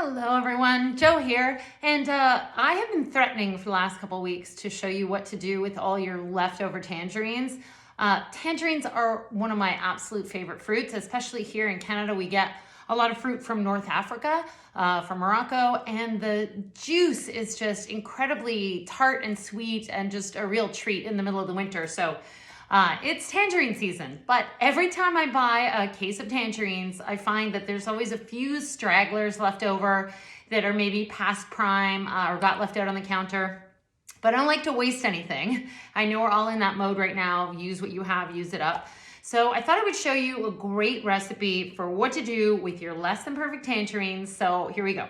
Hello everyone, Joe here, and I have been threatening for the last couple weeks to show you what to do with all your leftover tangerines. Tangerines are one of my absolute favorite fruits, especially here in Canada. We get a lot of fruit from North Africa, from Morocco, and the juice is just incredibly tart and sweet and just a real treat in the middle of the winter. So it's tangerine season, but every time I buy a case of tangerines, I find that there's always a few stragglers left over that are maybe past prime or got left out on the counter. But I don't like to waste anything. I know we're all in that mode right now. Use what you have, use it up. So I thought I would show you a great recipe for what to do with your less than perfect tangerines. So here we go.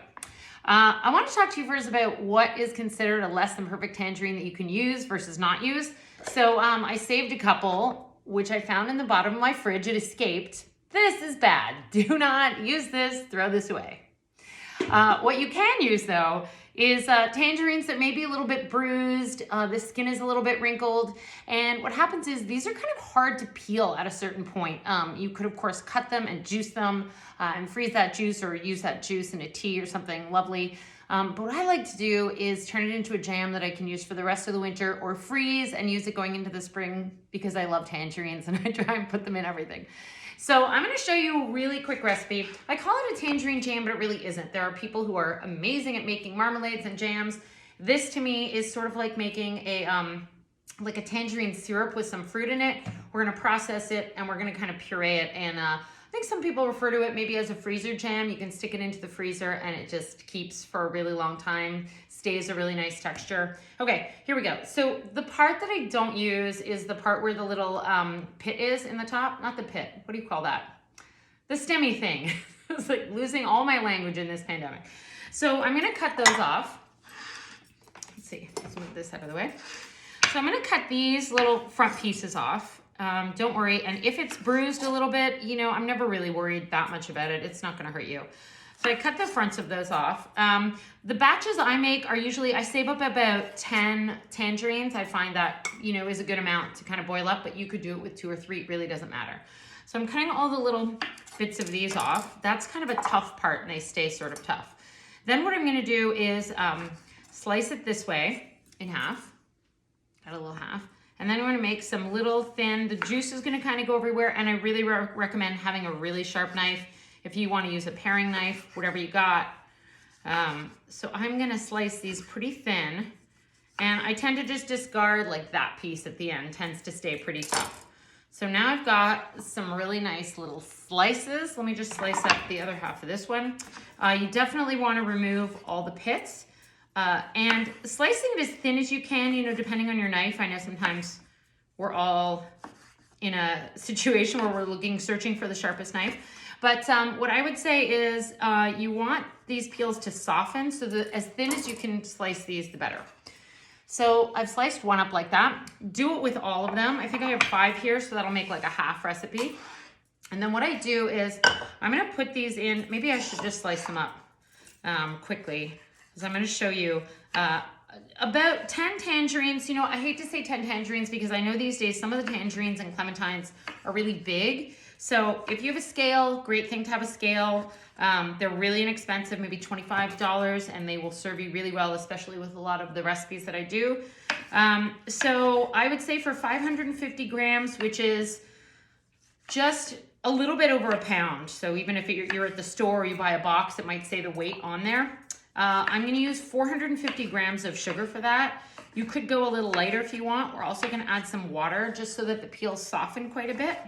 I want to talk to you first about what is considered a less than perfect tangerine that you can use versus not use. So I saved a couple, which I found in the bottom of my fridge. It escaped. This is bad. Do not use this. Throw this away. What you can use though is tangerines that may be a little bit bruised. The skin is a little bit wrinkled. And what happens is these are kind of hard to peel at a certain point. You could of course cut them and juice them and freeze that juice or use that juice in a tea or something lovely. But what I like to do is turn it into a jam that I can use for the rest of the winter or freeze and use it going into the spring because I love tangerines and I try and put them in everything. So I'm going to show you a really quick recipe. I call it a tangerine jam, but it really isn't. There are people who are amazing at making marmalades and jams. This to me is sort of like making a like a tangerine syrup with some fruit in it. We're going to process it and we're going to kind of puree it. And I think some people refer to it maybe as a freezer jam. You can stick it into the freezer and it just keeps for a really long time, stays a really nice texture. Okay, here we go. So the part that I don't use is the part where the little pit is in the top. Not the pit, what do you call that? The stemmy thing. It's like losing all my language in this pandemic. So I'm gonna cut those off. Let's see, let's move this out of the way. So I'm gonna cut these little front pieces off. Don't worry, and if it's bruised a little bit, you know, I'm never really worried that much about it. It's not gonna hurt you. So I cut the fronts of those off. The batches I make are usually, I save up about 10 tangerines. I find that, you know, is a good amount to kind of boil up, but you could do it with 2 or 3, it really doesn't matter. So I'm cutting all the little bits of these off. That's kind of a tough part and they stay sort of tough. Then what I'm gonna do is slice it this way in half, got a little half. And then I'm gonna make some little thin, the juice is gonna kind of go everywhere, and I really recommend having a really sharp knife if you wanna use a paring knife, whatever you got. So I'm gonna slice these pretty thin, and I tend to just discard like that piece at the end, tends to stay pretty tough. So now I've got some really nice little slices. Let me just slice up the other half of this one. You definitely wanna remove all the pits. And slicing it as thin as you can, you know, depending on your knife. I know sometimes we're all in a situation where we're searching for the sharpest knife. But what I would say is you want these peels to soften, so that as thin as you can slice these, the better. So I've sliced one up like that. Do it with all of them. I think I have 5 here, so that'll make like a half recipe. And then what I do is I'm gonna put these in, maybe I should just slice them up quickly. So I'm going to show you about 10 tangerines. You know, I hate to say 10 tangerines because I know these days some of the tangerines and clementines are really big. So if you have a scale, great thing to have a scale. They're really inexpensive, maybe $25, and they will serve you really well, especially with a lot of the recipes that I do. So I would say for 550 grams, which is just a little bit over a pound. So even if you're at the store or you buy a box, it might say the weight on there. I'm going to use 450 grams of sugar for that. You could go a little lighter if you want. We're also going to add some water just so that the peels soften quite a bit.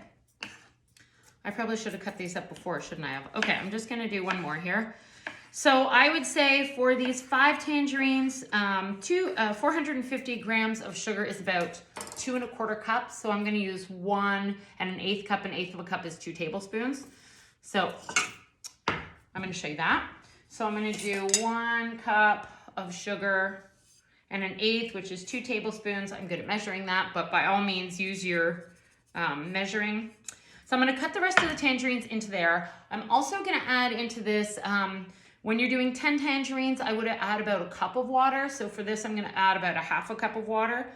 I probably should have cut these up before, shouldn't I have? Okay, I'm just going to do one more here. So I would say for these 5 tangerines, 450 grams of sugar is about 2 1/4 cups. So I'm going to use 1 1/8 cup. 1/8 of a cup is 2 tablespoons. So I'm going to show you that. So I'm going to do 1 cup of sugar and 1/8, which is 2 tablespoons. I'm good at measuring that, but by all means use your measuring. So I'm going to cut the rest of the tangerines into there. I'm also going to add into this, when you're doing 10 tangerines, I would add about a cup of water. So for this, I'm going to add about a half a cup of water.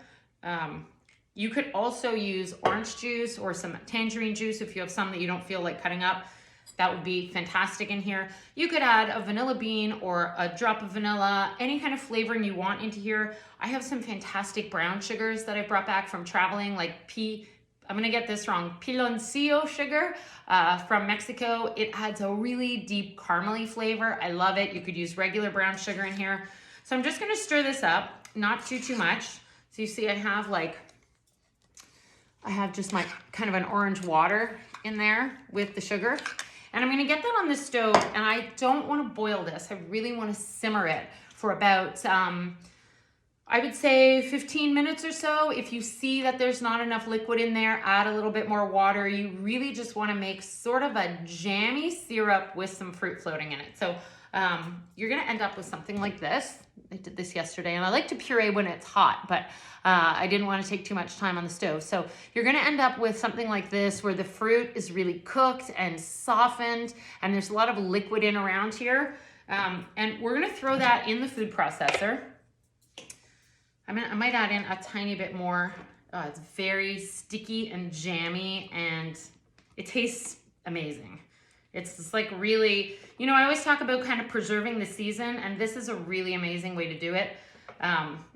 You could also use orange juice or some tangerine juice if you have some that you don't feel like cutting up. that would be fantastic in here. You could add a vanilla bean or a drop of vanilla, any kind of flavoring you want into here. I have some fantastic brown sugars that I brought back from traveling, like I'm gonna get this wrong, piloncillo sugar from Mexico. It adds a really deep caramely flavor. I love it. You could use regular brown sugar in here. So I'm just gonna stir this up, not too much. So you see I have just my kind of an orange water in there with the sugar. And I'm gonna get that on the stove, and I don't wanna boil this. I really wanna simmer it for about, I would say 15 minutes or so. If you see that there's not enough liquid in there, add a little bit more water. You really just wanna make sort of a jammy syrup with some fruit floating in it. So you're gonna end up with something like this. I did this yesterday, and I like to puree when it's hot, but I didn't want to take too much time on the stove. So you're gonna end up with something like this where the fruit is really cooked and softened, and there's a lot of liquid in around here. And we're gonna throw that in the food processor. I might add in a tiny bit more. It's very sticky and jammy, and it tastes amazing. It's just like really, you know, I always talk about kind of preserving the season, and this is a really amazing way to do it.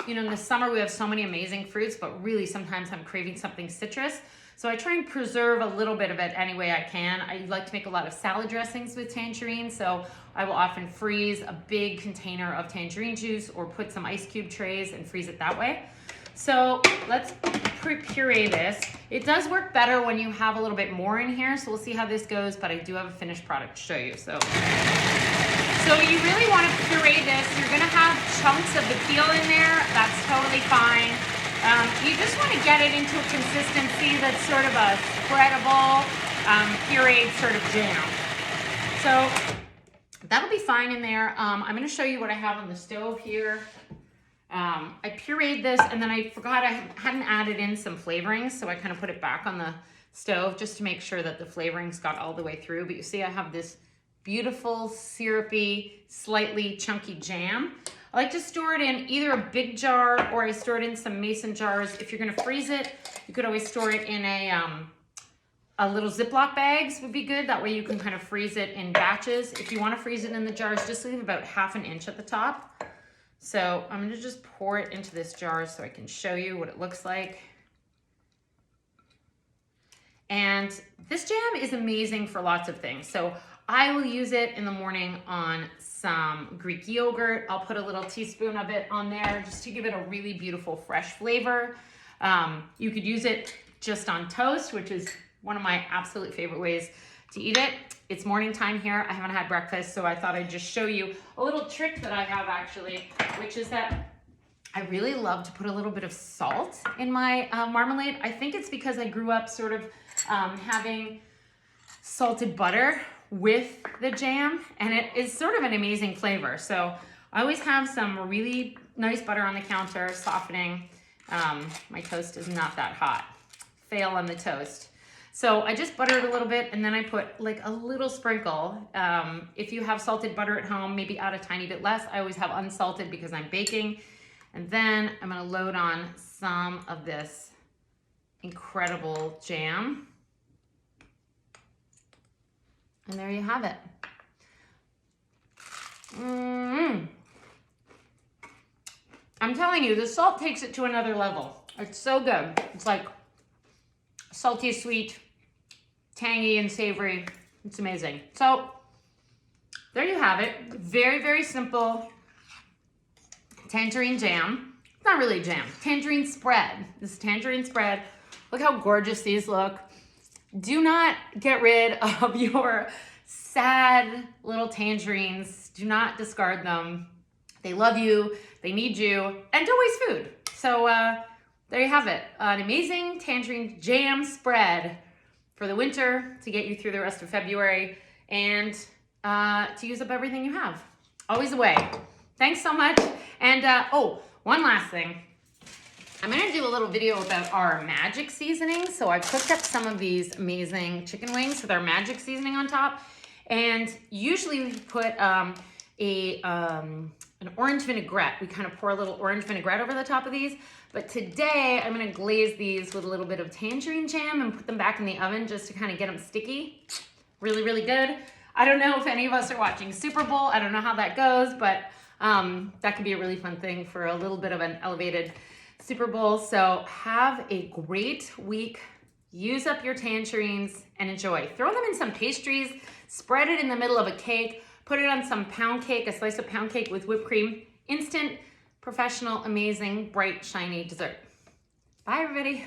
You know, in the summer we have so many amazing fruits, but really sometimes I'm craving something citrus. So I try and preserve a little bit of it any way I can. I like to make a lot of salad dressings with tangerine, so I will often freeze a big container of tangerine juice or put some ice cube trays and freeze it that way. So let's puree this. It does work better when you have a little bit more in here, so we'll see how this goes, but I do have a finished product to show you. So you really want to puree this. You're gonna have chunks of the peel in there. That's totally fine. You just want to get it into a consistency that's sort of a spreadable, pureed sort of jam. So that'll be fine in there. I'm gonna show you what I have on the stove here. I pureed this, and then I forgot I hadn't added in some flavorings, so I kind of put it back on the stove just to make sure that the flavorings got all the way through. But you see I have this beautiful, syrupy, slightly chunky jam. I like to store it in either a big jar or I store it in some mason jars. If you're gonna freeze it, you could always store it in a little Ziploc bags would be good. That way you can kind of freeze it in batches. If you wanna freeze it in the jars, just leave about 1/2 inch at the top. So I'm gonna just pour it into this jar so I can show you what it looks like. And this jam is amazing for lots of things. So I will use it in the morning on some Greek yogurt. I'll put a little teaspoon of it on there just to give it a really beautiful fresh flavor. You could use it just on toast, which is one of my absolute favorite ways to eat it. It's morning time here. I haven't had breakfast, so I thought I'd just show you a little trick that I have actually, which is that I really love to put a little bit of salt in my marmalade. I think it's because I grew up sort of having salted butter with the jam, and it is sort of an amazing flavor. So I always have some really nice butter on the counter, softening. My toast is not that hot. Fail on the toast. So I just butter it a little bit, and then I put like a little sprinkle. If you have salted butter at home, maybe add a tiny bit less. I always have unsalted because I'm baking. And then I'm gonna load on some of this incredible jam. And there you have it. I'm telling you, the salt takes it to another level. It's so good. It's like salty, sweet, tangy, and savory. It's amazing. So there you have it. Very, very simple tangerine jam. It's not really jam. Tangerine spread. This is tangerine spread. Look how gorgeous these look. Do not get rid of your sad little tangerines. Do not discard them. They love you, they need you, and don't waste food. So there you have it. An amazing tangerine jam spread for the winter to get you through the rest of February and to use up everything you have. Always a way. Thanks so much. And oh, one last thing. I'm gonna do a little video about our magic seasoning. So I cooked up some of these amazing chicken wings with our magic seasoning on top. And usually we put an orange vinaigrette. We kind of pour a little orange vinaigrette over the top of these. But today I'm gonna glaze these with a little bit of tangerine jam and put them back in the oven just to kind of get them sticky. Really, really good. I don't know if any of us are watching Super Bowl. I don't know how that goes, but that could be a really fun thing for a little bit of an elevated Super Bowl. So have a great week. Use up your tangerines and enjoy. Throw them in some pastries, spread it in the middle of a cake, put it on some pound cake, a slice of pound cake with whipped cream. Instant, professional, amazing, bright, shiny dessert. Bye, everybody.